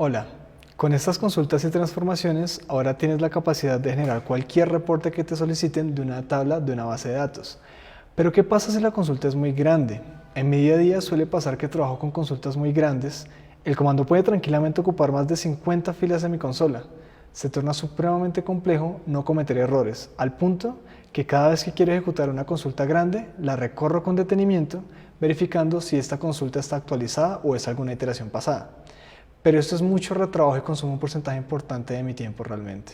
Hola, con estas consultas y transformaciones ahora tienes la capacidad de generar cualquier reporte que te soliciten de una tabla de una base de datos. Pero ¿qué pasa si la consulta es muy grande? En mi día a día suele pasar que trabajo con consultas muy grandes. El comando puede tranquilamente ocupar más de 50 filas en mi consola. Se torna supremamente complejo no cometer errores, al punto que cada vez que quiero ejecutar una consulta grande, la recorro con detenimiento, verificando si esta consulta está actualizada o es alguna iteración pasada. Pero esto es mucho retrabajo y consume un porcentaje importante de mi tiempo realmente.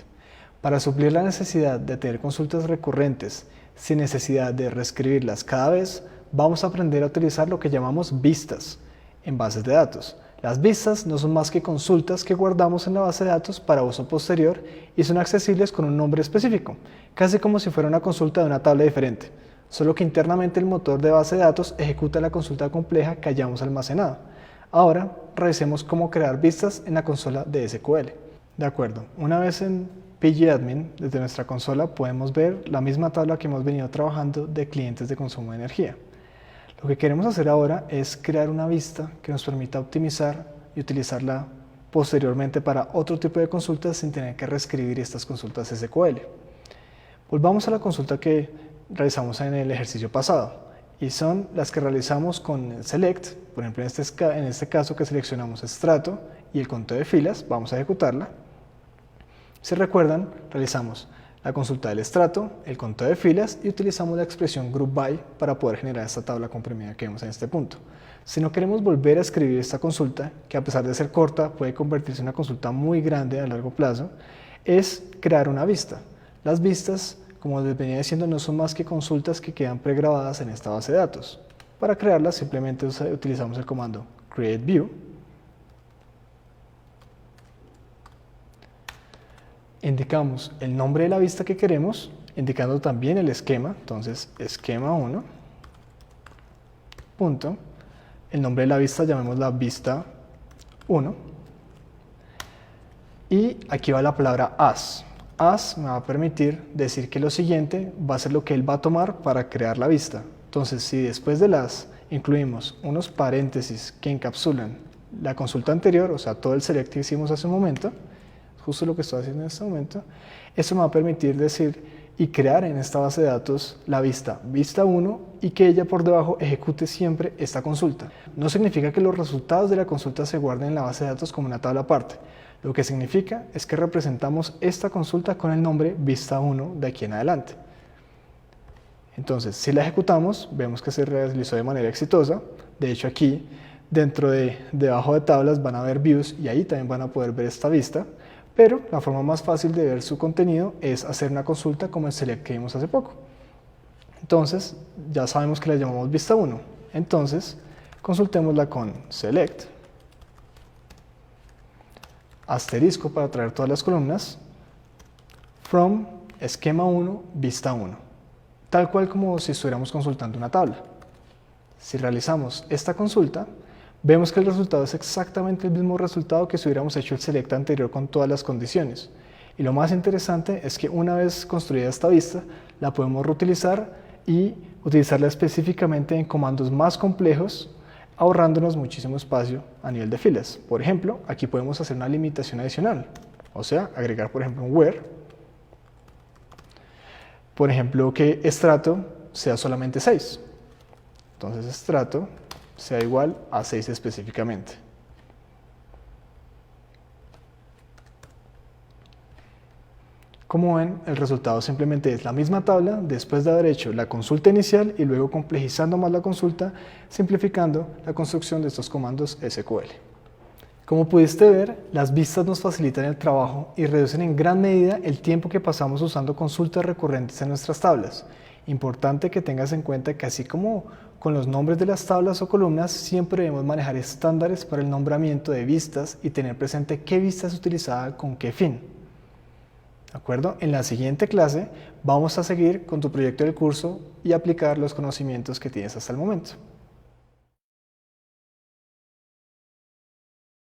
Para suplir la necesidad de tener consultas recurrentes sin necesidad de reescribirlas cada vez, vamos a aprender a utilizar lo que llamamos vistas en bases de datos. Las vistas no son más que consultas que guardamos en la base de datos para uso posterior y son accesibles con un nombre específico, casi como si fuera una consulta de una tabla diferente, solo que internamente el motor de base de datos ejecuta la consulta compleja que hayamos almacenado. Ahora, revisemos cómo crear vistas en la consola de SQL. De acuerdo, una vez en pgadmin, desde nuestra consola podemos ver la misma tabla que hemos venido trabajando de clientes de consumo de energía. Lo que queremos hacer ahora es crear una vista que nos permita optimizar y utilizarla posteriormente para otro tipo de consultas sin tener que reescribir estas consultas SQL. Volvamos a la consulta que realizamos en el ejercicio pasado, y son las que realizamos con el select. Por ejemplo, en este caso que seleccionamos strato y el conteo de filas, vamos a ejecutarla. Si recuerdan, realizamos la consulta del estrato, el conteo de filas y utilizamos la expresión group by para poder generar esta tabla comprimida que vemos en este punto. Si no queremos volver a escribir esta consulta, que a pesar de ser corta puede convertirse en una consulta muy grande a largo plazo, es crear una vista. Las vistas, como les venía diciendo, no son más que consultas que quedan pregrabadas en esta base de datos. Para crearlas simplemente utilizamos el comando createView. Indicamos el nombre de la vista que queremos, indicando también el esquema, entonces esquema 1, punto, el nombre de la vista llamémosla vista 1, y aquí va la palabra as. As me va a permitir decir que lo siguiente va a ser lo que él va a tomar para crear la vista. Entonces, si después de las incluimos unos paréntesis que encapsulan la consulta anterior, o sea, todo el select que hicimos hace un momento, justo lo que estoy haciendo en este momento, eso me va a permitir decir y crear en esta base de datos la vista 1 y que ella por debajo ejecute siempre esta consulta. No significa que los resultados de la consulta se guarden en la base de datos como una tabla aparte. Lo que significa es que representamos esta consulta con el nombre vista 1 de aquí en adelante. Entonces, si la ejecutamos, vemos que se realizó de manera exitosa. De hecho, aquí, debajo de tablas, van a ver views y ahí también van a poder ver esta vista. Pero la forma más fácil de ver su contenido es hacer una consulta como el select que vimos hace poco. Entonces, ya sabemos que la llamamos vista 1. Entonces, consultémosla con select, asterisco para traer todas las columnas, from esquema 1, vista 1. Tal cual como si estuviéramos consultando una tabla. Si realizamos esta consulta, vemos que el resultado es exactamente el mismo resultado que si hubiéramos hecho el select anterior con todas las condiciones. Y lo más interesante es que una vez construida esta vista, la podemos reutilizar y utilizarla específicamente en comandos más complejos, ahorrándonos muchísimo espacio a nivel de filas. Por ejemplo, aquí podemos hacer una limitación adicional, o sea, agregar por ejemplo un where. Por ejemplo, que estrato sea solamente 6. Entonces estrato sea igual a 6 específicamente. Como ven, el resultado simplemente es la misma tabla después de haber hecho la consulta inicial y luego complejizando más la consulta, simplificando la construcción de estos comandos SQL. Como pudiste ver, las vistas nos facilitan el trabajo y reducen en gran medida el tiempo que pasamos usando consultas recurrentes en nuestras tablas. Importante que tengas en cuenta que así como con los nombres de las tablas o columnas, siempre debemos manejar estándares para el nombramiento de vistas y tener presente qué vista es utilizada con qué fin. ¿De acuerdo? En la siguiente clase vamos a seguir con tu proyecto del curso y aplicar los conocimientos que tienes hasta el momento.